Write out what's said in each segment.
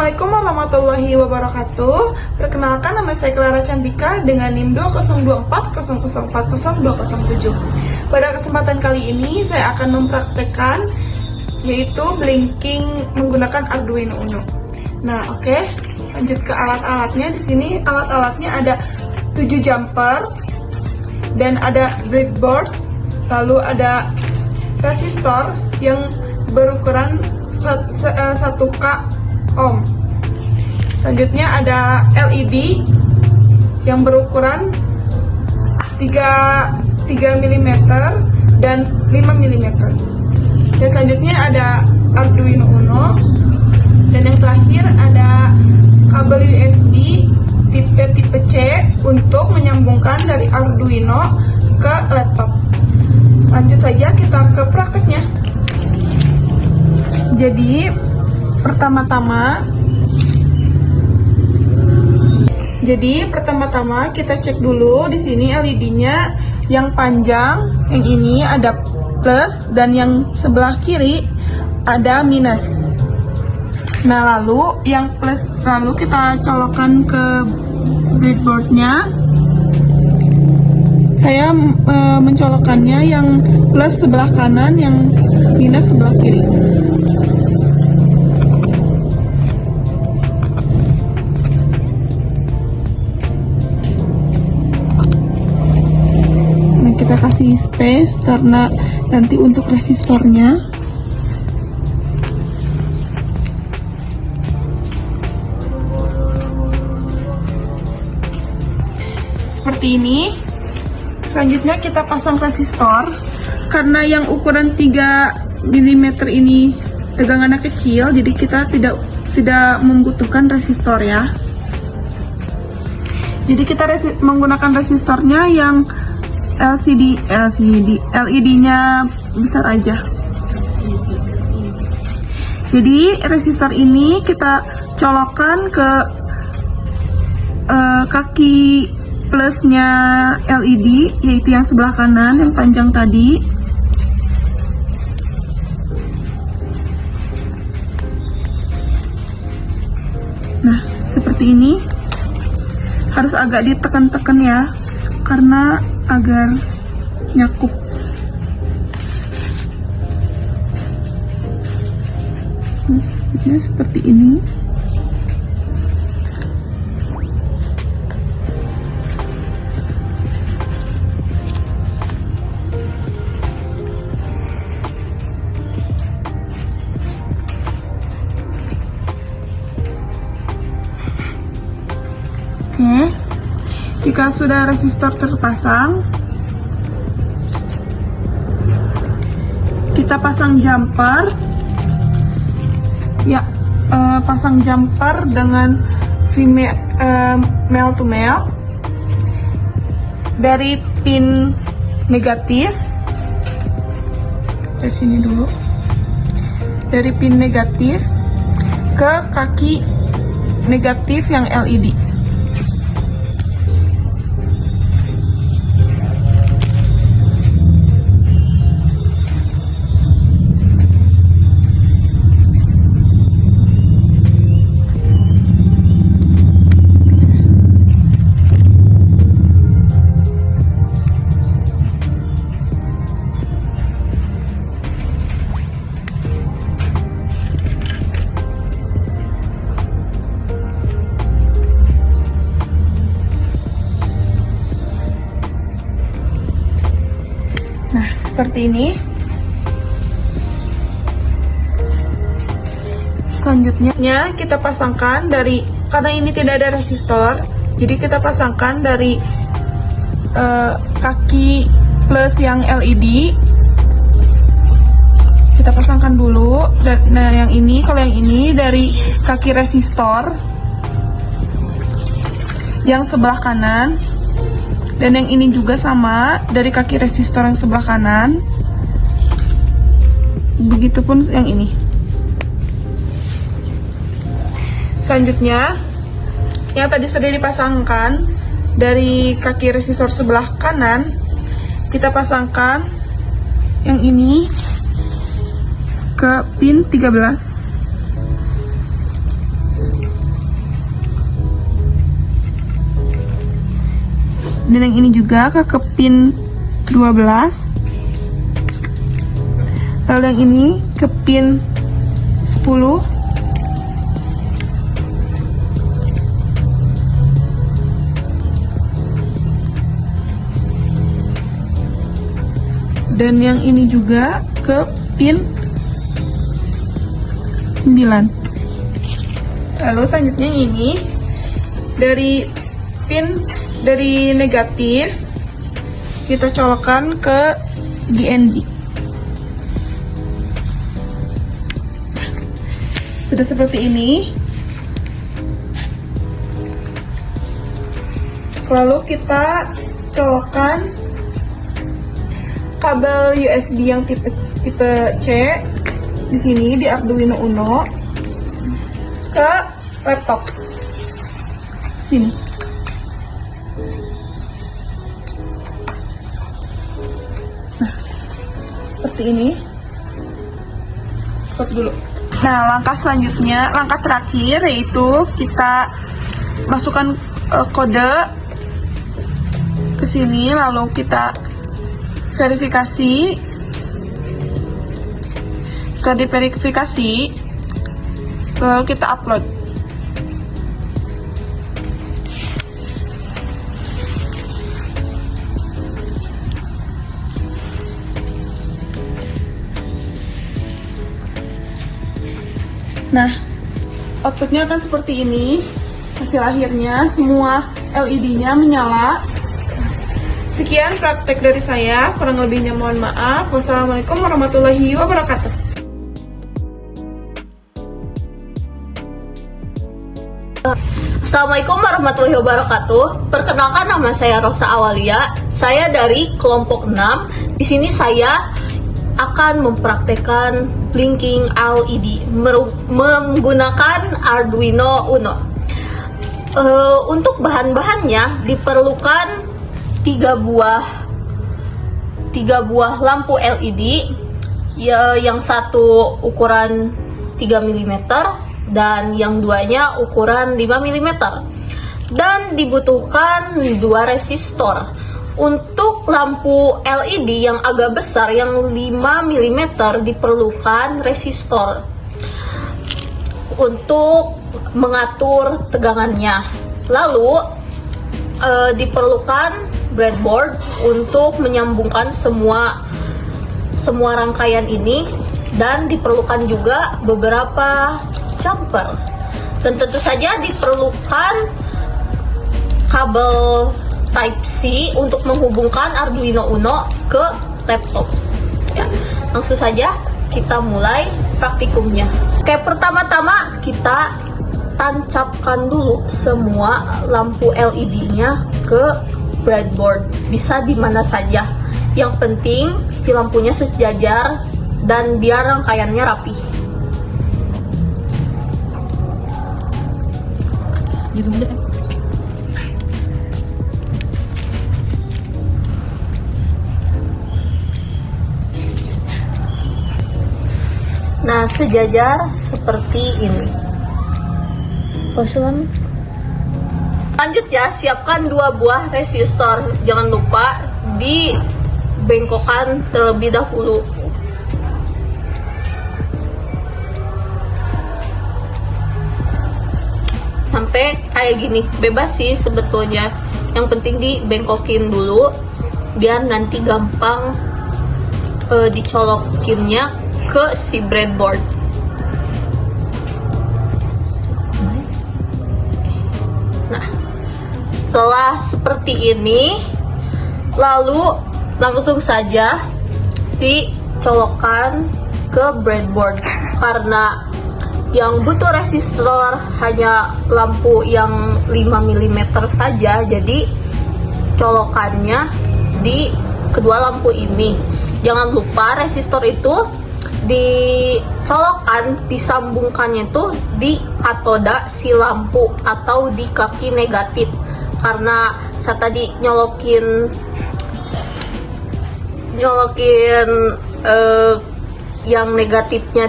Assalamualaikum warahmatullahi wabarakatuh. Perkenalkan, nama saya Clara Cantika dengan NIM 20240040207. Pada kesempatan kali ini saya akan mempraktekkan yaitu blinking menggunakan Arduino Uno. Nah, oke. Lanjut ke alat-alatnya. Di sini alat-alatnya ada 7 jumper dan ada breadboard, lalu ada resistor yang berukuran 1K ohm. Selanjutnya ada LED yang berukuran 3 mm dan 5 mm. Dan selanjutnya ada Arduino Uno. Dan yang terakhir ada kabel USB tipe C untuk menyambungkan dari Arduino ke laptop. Lanjut saja kita ke prakteknya. Jadi pertama-tama kita cek dulu di sini LED-nya yang panjang, yang ini ada plus dan yang sebelah kiri ada minus. Nah, lalu yang plus kita colokkan ke breadboard-nya. Saya mencolokkannya yang plus sebelah kanan, yang minus sebelah kiri. Nah, kita kasih space karena nanti untuk resistornya. Seperti ini. Selanjutnya kita pasang resistor. Karena yang ukuran 3 mm ini tegangannya kecil, jadi kita tidak membutuhkan resistor ya. Jadi kita menggunakan resistornya yang LED-nya besar aja. Jadi resistor ini kita colokkan ke kaki plusnya LED, yaitu yang sebelah kanan yang panjang tadi. Nah, seperti ini. Harus agak ditekan-tekan ya, karena agar nyakup. Nah, seperti ini. Oke, jika sudah resistor terpasang, kita pasang jumper. Ya, pasang jumper dengan male to male dari pin negatif. Dari sini dulu. Dari pin negatif ke kaki negatif yang LED. Nah, seperti ini. Selanjutnya kita pasangkan karena ini tidak ada resistor, jadi kita pasangkan dari kaki plus yang LED. Kita pasangkan dulu. Nah, yang ini, kalau yang ini dari kaki resistor yang sebelah kanan. Dan yang ini juga sama, dari kaki resistor yang sebelah kanan. Begitupun yang ini. Selanjutnya, yang tadi sudah dipasangkan dari kaki resistor sebelah kanan, kita pasangkan yang ini ke pin 13. Dan yang ini juga ke pin 12. Lalu yang ini ke pin 10. Dan yang ini juga ke pin 9. Lalu selanjutnya yang ini dari pin dari negatif kita colokkan ke GND. Sudah seperti ini. Lalu kita colokkan kabel USB yang tipe C di sini di Arduino Uno ke laptop sini. Nah, seperti ini. Stop dulu. Nah, langkah selanjutnya, langkah terakhir yaitu kita masukkan kode ke sini, lalu kita verifikasi. Setelah diverifikasi, lalu kita upload. Nah, outputnya akan seperti ini. Hasil akhirnya semua LED-nya menyala. Sekian praktek dari saya, kurang lebihnya mohon maaf. Wassalamualaikum warahmatullahi wabarakatuh. Assalamualaikum warahmatullahi wabarakatuh. Perkenalkan, nama saya Rosa Awalia. Saya dari kelompok 6. Di sini saya akan mempraktekkan blinking LED menggunakan Arduino Uno. Untuk bahan-bahannya diperlukan 3 buah lampu LED, yang satu ukuran 3 mm dan yang duanya ukuran 5 mm, dan dibutuhkan 2 resistor. Untuk lampu LED yang agak besar yang 5 mm diperlukan resistor untuk mengatur tegangannya. Lalu diperlukan breadboard untuk menyambungkan semua rangkaian ini, dan diperlukan juga beberapa jumper, dan tentu saja diperlukan kabel Type-C untuk menghubungkan Arduino Uno ke laptop. Ya, langsung saja kita mulai praktikumnya. Oke, pertama-tama kita tancapkan dulu semua lampu LED-nya ke breadboard. Bisa di mana saja. Yang penting si lampunya sejajar dan biar rangkaiannya rapi. Nah, sejajar seperti ini. Lanjut ya, siapkan 2 buah resistor. Jangan lupa dibengkokkan terlebih dahulu. Sampai kayak gini. Bebas sih sebetulnya. Yang penting dibengkokin dulu biar nanti gampang dicolokinnya ke si breadboard. Nah, setelah seperti ini, lalu langsung saja dicolokkan ke breadboard. Karena yang butuh resistor hanya lampu yang 5 mm saja, jadi colokannya di kedua lampu ini. Jangan lupa resistor itu dicolokkan, disambungkannya itu di katoda si lampu atau di kaki negatif. Karena saya tadi nyolokin yang negatifnya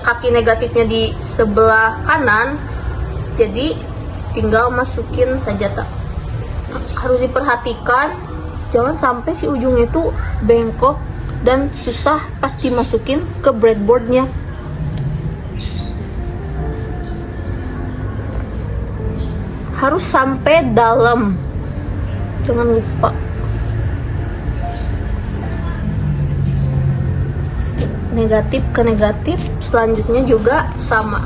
kaki negatifnya di sebelah kanan, jadi tinggal masukin saja tak. harus diperhatikan jangan sampai si ujungnya itu bengkok dan susah pas dimasukin ke breadboardnya. Harus sampai dalam, jangan lupa. Negatif ke negatif, selanjutnya juga sama.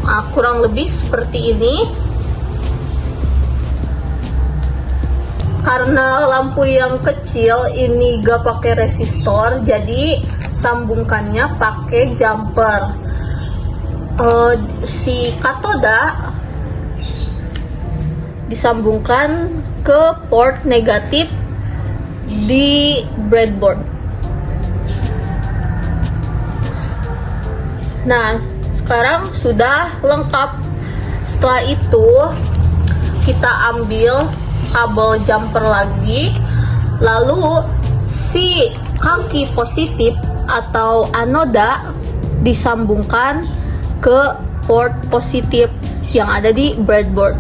Nah, kurang lebih seperti ini. Karena lampu yang kecil ini gak pakai resistor, jadi sambungkannya pakai jumper. Si katoda disambungkan ke port negatif di breadboard. Nah, sekarang sudah lengkap. Setelah itu kita ambil kabel jumper lagi, lalu si kaki positif atau anoda disambungkan ke port positif yang ada di breadboard.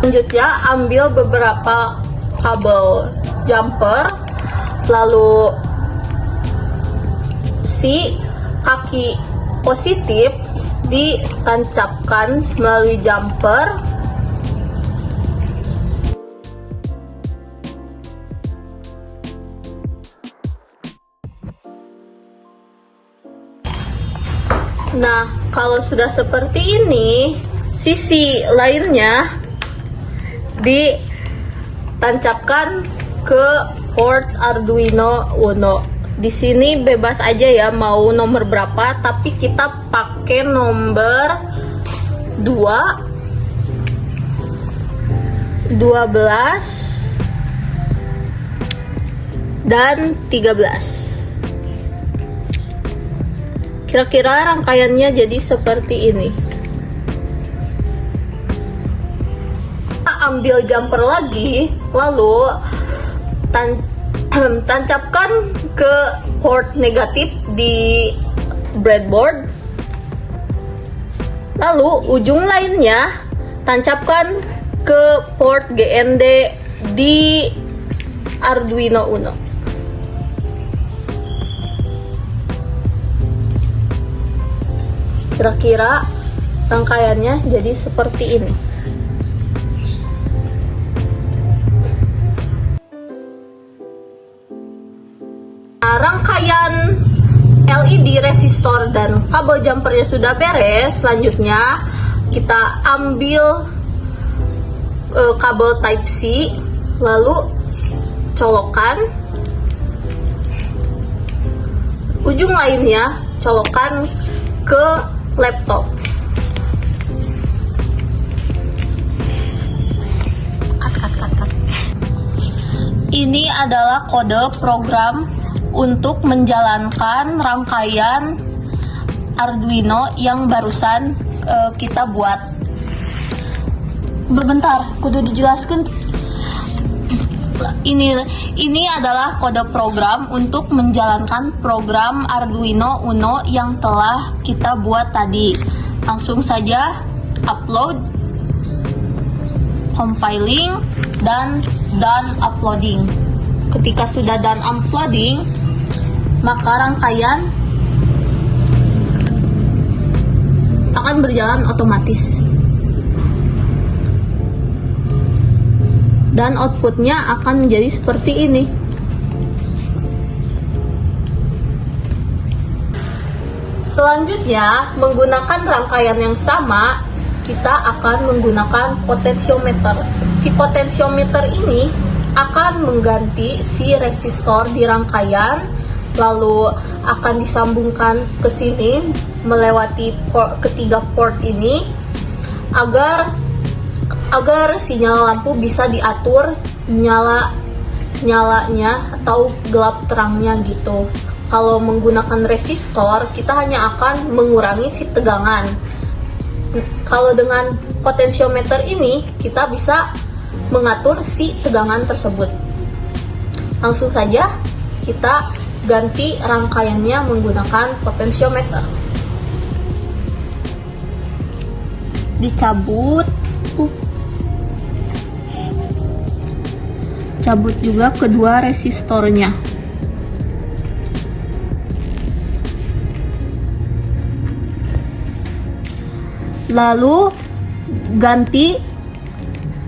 Selanjutnya ambil beberapa kabel jumper, lalu si kaki positif ditancapkan melalui jumper. Nah, kalau sudah seperti ini, sisi lainnya ditancapkan ke port Arduino Uno. Di sini bebas aja ya mau nomor berapa, tapi kita pakai nomor 2, 12, dan 13. Kira-kira rangkaiannya jadi seperti ini. Ambil jumper lagi, lalu tancapkan ke port negatif di breadboard, lalu ujung lainnya tancapkan ke port GND di Arduino Uno. Kira-kira rangkaiannya jadi seperti ini. Rangkaian LED resistor dan kabel jumpernya sudah beres. Selanjutnya kita ambil kabel Type C, lalu colokan. Ujung lainnya colokan ke laptop. Ini adalah kode program untuk menjalankan rangkaian Arduino yang barusan kita buat. Bentar, kudu dijelaskan. Ini adalah kode program untuk menjalankan program Arduino Uno yang telah kita buat tadi. Langsung saja upload, compiling, dan done uploading. Ketika sudah done uploading, maka rangkaian akan berjalan otomatis dan outputnya akan menjadi seperti ini. Selanjutnya, menggunakan rangkaian yang sama, kita akan menggunakan potensiometer. Si potensiometer ini akan mengganti si resistor di rangkaian, lalu akan disambungkan ke sini melewati ketiga port ini agar agar sinyal lampu bisa diatur nyalanya atau gelap terangnya gitu. Kalau menggunakan resistor, kita hanya akan mengurangi si tegangan. Kalau dengan potensiometer ini, kita bisa mengatur si tegangan tersebut. Langsung saja kita ganti rangkaiannya menggunakan potensiometer. Dicabut. Cabut juga kedua resistornya. Lalu ganti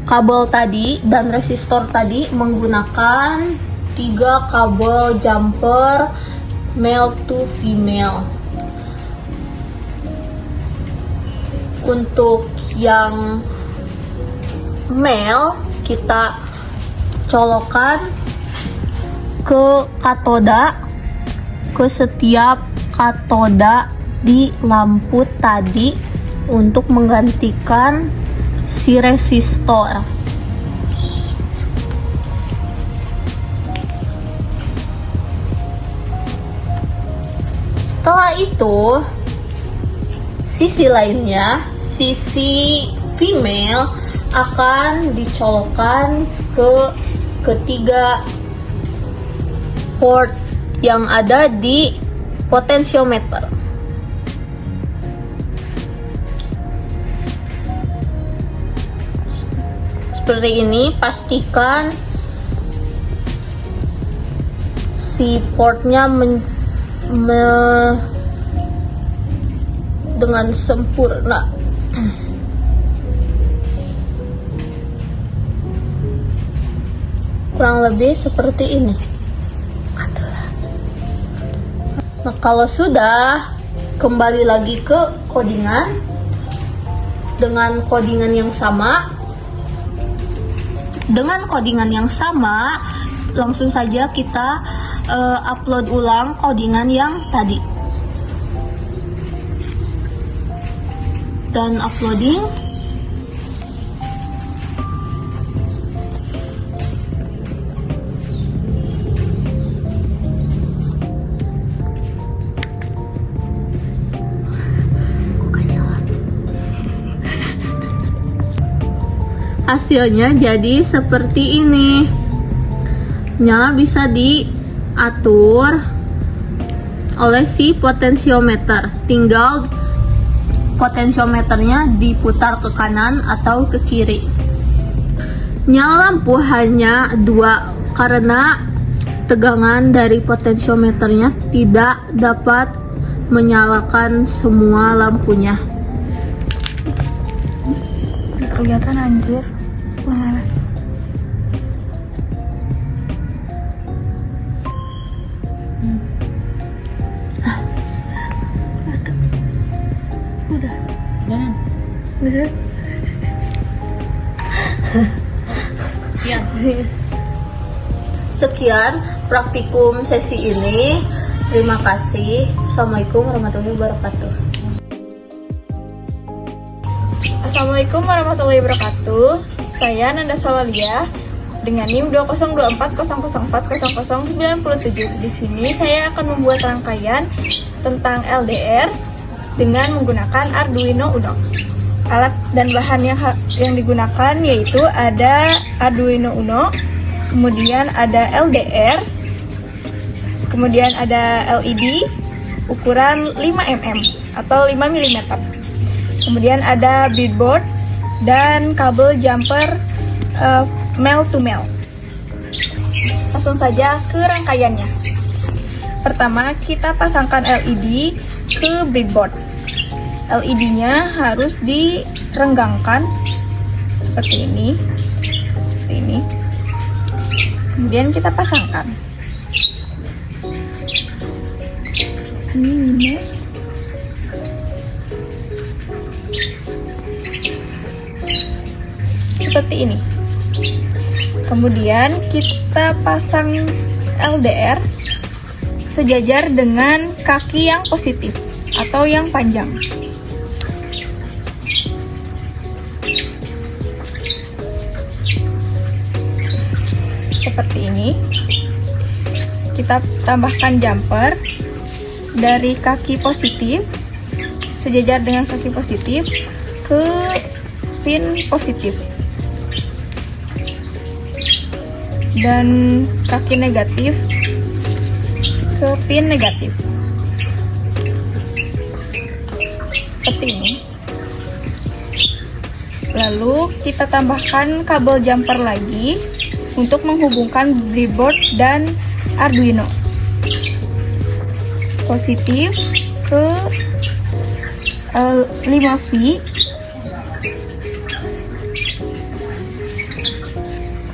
kabel tadi dan resistor tadi menggunakan 3 kabel jumper male to female. Untuk yang male kita colokan ke katoda, ke setiap katoda di lampu tadi untuk menggantikan si resistor. Setelah itu, sisi lainnya, sisi female akan dicolokkan ke ketiga port yang ada di potensiometer. Seperti ini, pastikan si portnya dengan sempurna. Kurang lebih seperti ini. Nah, kalau sudah, kembali lagi ke codingan dengan codingan yang sama. Dengan codingan yang sama, langsung saja kita upload ulang codingan yang tadi. Dan uploading. Hasilnya jadi seperti ini. Nyala bisa diatur oleh si potensiometer. Tinggal potensiometernya diputar ke kanan atau ke kiri. Nyala lampu hanya 2 karena tegangan dari potensiometernya tidak dapat menyalakan semua lampunya. Kelihatan anjir. Mana? Udah. Udah. Sekian praktikum sesi ini. Terima kasih. Assalamualaikum warahmatullahi wabarakatuh. Assalamualaikum warahmatullahi wabarakatuh. Saya Nanda Sawalia dengan NIM 20240040097. Di sini saya akan membuat rangkaian tentang LDR dengan menggunakan Arduino Uno. Alat dan bahan yang digunakan yaitu ada Arduino Uno, kemudian ada LDR, kemudian ada LED ukuran 5 mm atau 5 mm. Kemudian ada breadboard dan kabel jumper male to male. Langsung saja ke rangkaiannya. Pertama, kita pasangkan LED ke breadboard. LED-nya harus direnggangkan seperti ini. Kemudian kita pasangkan. Ini minus. Seperti ini. Kemudian kita pasang LDR sejajar dengan kaki yang positif atau yang panjang. seperti ini. Kita tambahkan jumper dari kaki positif sejajar dengan kaki positif ke pin positif dan kaki negatif ke pin negatif seperti ini. Lalu kita tambahkan kabel jumper lagi untuk menghubungkan breadboard dan Arduino. Positif ke 5V,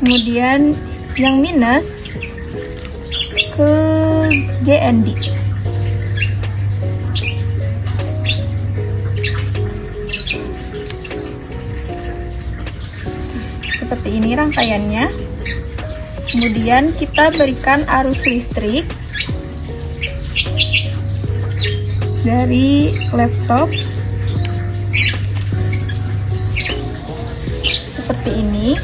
kemudian yang minus ke JND. Seperti ini rangkaiannya. Kemudian kita berikan arus listrik dari laptop seperti ini.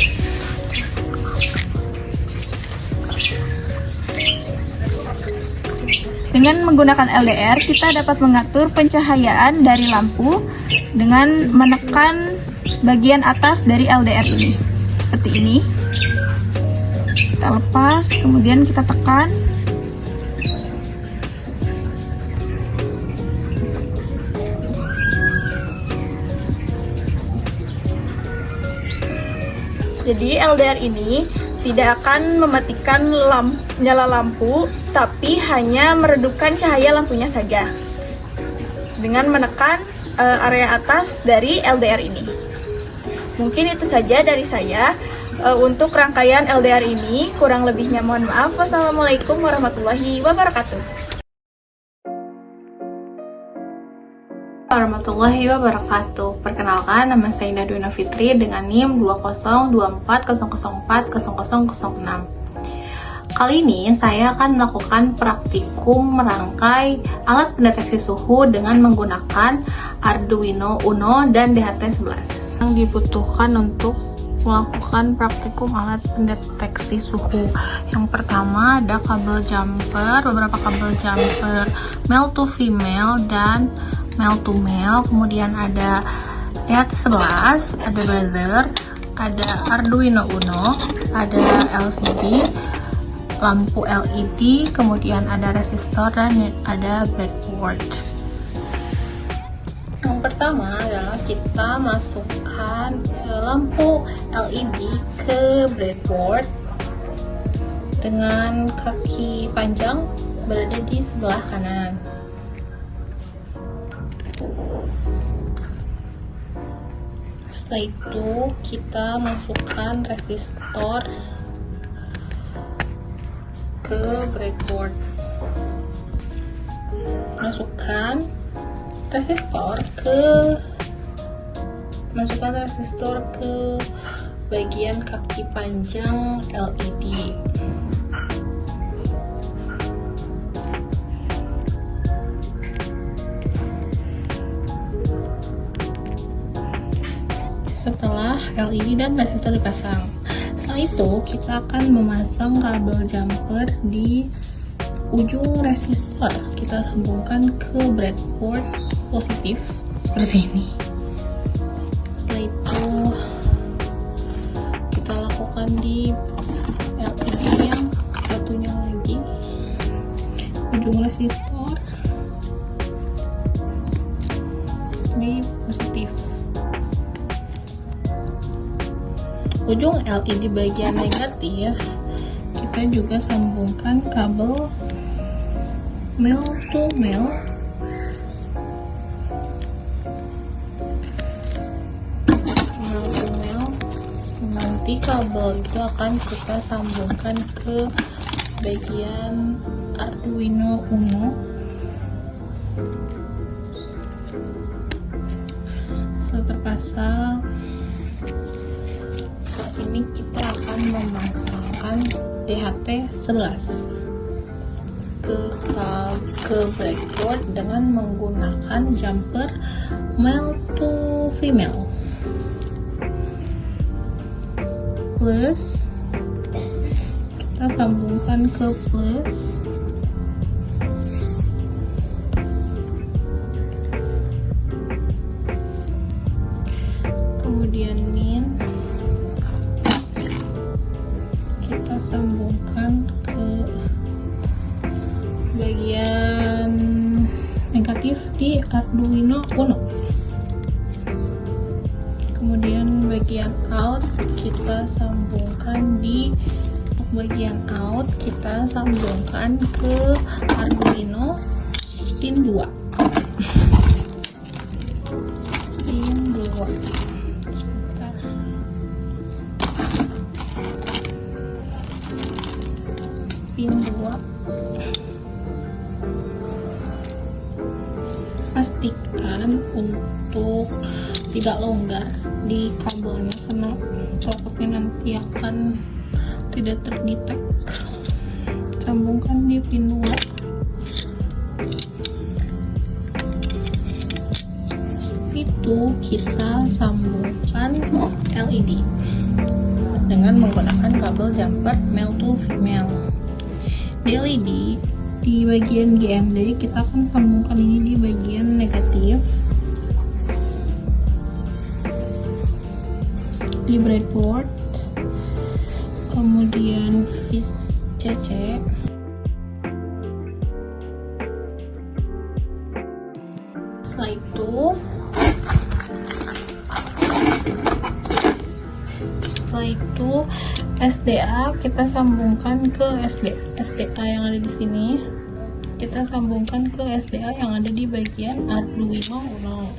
Dengan menggunakan LDR, kita dapat mengatur pencahayaan dari lampu dengan menekan bagian atas dari LDR ini. Seperti ini. Kita lepas, kemudian kita tekan. Jadi LDR ini tidak akan mematikan nyala lampu, tapi hanya meredupkan cahaya lampunya saja dengan menekan area atas dari LDR ini. Mungkin itu saja dari saya untuk rangkaian LDR ini. Kurang lebihnya mohon maaf. Wassalamualaikum warahmatullahi wabarakatuh. Warahmatullahi wabarakatuh. Perkenalkan, nama saya Indah Dwi Fitri dengan NIM 20240040006. Kali ini saya akan melakukan praktikum merangkai alat pendeteksi suhu dengan menggunakan Arduino Uno dan DHT11. Yang dibutuhkan untuk melakukan praktikum alat pendeteksi suhu. Yang pertama ada kabel jumper, beberapa kabel jumper male to female dan male to male. Kemudian ada DHT11, ada buzzer, ada Arduino Uno, ada LCD, lampu LED, kemudian ada resistor dan ada breadboard. Yang pertama adalah kita masukkan lampu LED ke breadboard dengan kaki panjang berada di sebelah kanan. Setelah itu kita masukkan resistor ke breadboard. Masukkan resistor ke bagian kaki panjang LED. Setelah LED dan resistor dipasang, setelah itu kita akan memasang kabel jumper di ujung resistor. Kita sambungkan ke breadboard positif seperti ini. Setelah itu kita lakukan di LED yang satunya lagi, ujung resistor di positif. Ujung LED bagian negatif kita juga sambungkan kabel male to male nanti kabel itu akan kita sambungkan ke bagian Arduino Uno. Setelah terpasang, saat ini kita akan memasangkan DHT11 ke breadboard dengan menggunakan jumper male to female plus kita sambungkan ke plus. Kemudian min, kita sambungkan ke bagian negatif di Arduino Uno. Kemudian bagian out kita sambungkan di bagian out, kita sambungkan ke Arduino pin 2. Pin 2. Sebentar. Pin 2. Pastikan untuk tidak longgar di kabelnya karena soketnya nanti akan tidak terdetek. Sambungkan di pin 2. Itu kita sambungkan LED dengan menggunakan kabel jumper male to female. Di LED di bagian GND kita akan sambungkan ini di bagian negatif di breadboard, kemudian vis CC, setelah itu SDA kita sambungkan ke SDA yang ada di sini, kita sambungkan ke SDA yang ada di bagian Arduino Uno.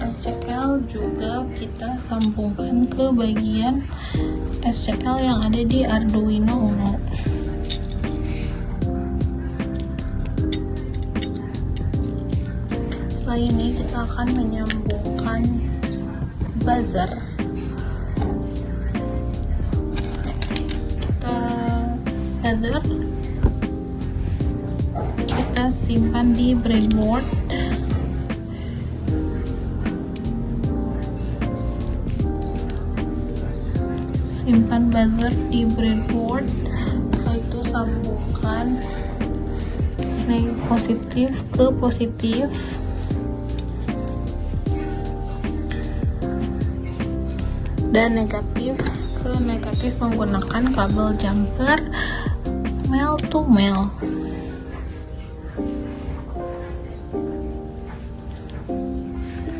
SCL juga kita sambungkan ke bagian SCL yang ada di Arduino Uno. Setelah ini kita akan menyambungkan buzzer. Kita simpan di breadboard. Simpan buzzer di breadboard. Setelah itu sambungkan positif ke positif. Dan negatif ke negatif menggunakan kabel jumper male to male.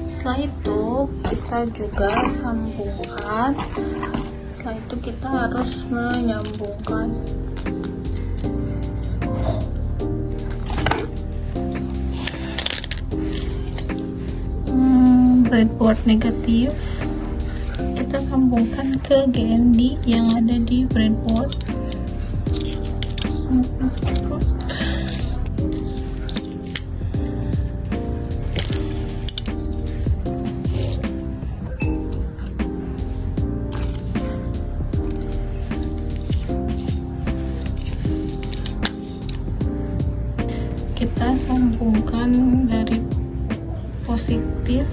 Setelah itu kita juga sambungkan. Setelah itu kita harus menyambungkan breadboard negatif. Kita sambungkan ke GND yang ada di breadboard. Kita sambungkan dari positif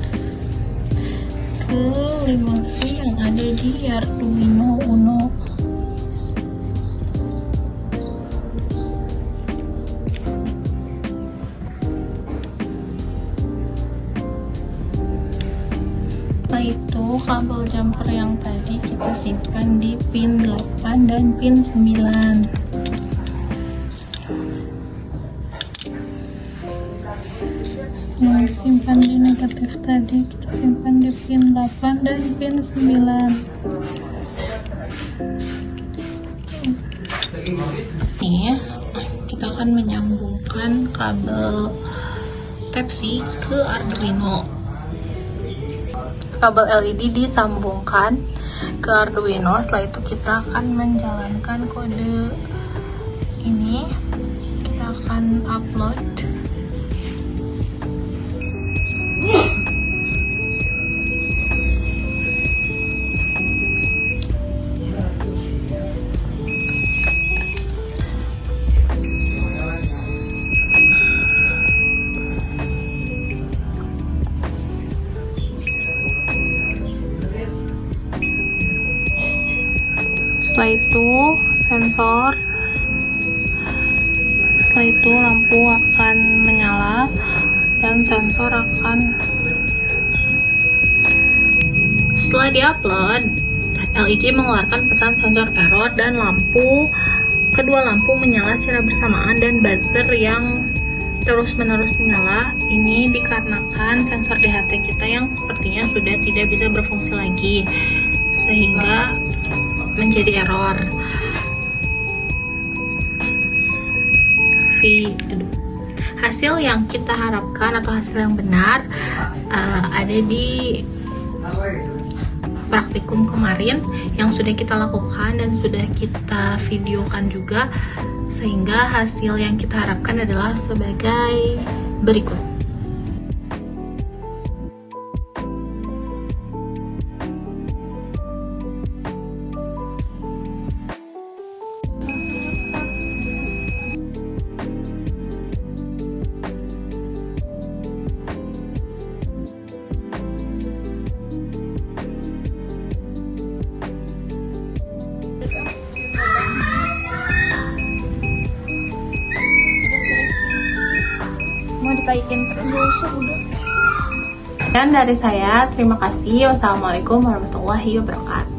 ke 5V yang ada di Arduino Uno. Setelah itu kabel jumper yang tadi kita simpan di pin 8 dan pin 9. Yang disimpan di negatif tadi kita simpan di pin 8 dan pin 9. Nih, kita akan menyambungkan kabel Type-C ke Arduino. Kabel LED disambungkan ke Arduino. Setelah itu kita akan menjalankan kode ini. Kita akan upload. sensor. Setelah itu lampu akan menyala dan sensor akan, setelah diupload, LED mengeluarkan pesan sensor error dan kedua lampu menyala secara bersamaan dan buzzer yang terus-menerus menyala. Ini dikarenakan sensor DHT kita yang sepertinya sudah tidak bisa berfungsi lagi sehingga menjadi error. Hasil yang kita harapkan atau hasil yang benar ada di praktikum kemarin yang sudah kita lakukan dan sudah kita videokan juga, sehingga hasil yang kita harapkan adalah sebagai berikut. Mau ditaikin terus udah. Dan dari saya, terima kasih. Wassalamualaikum warahmatullahi wabarakatuh.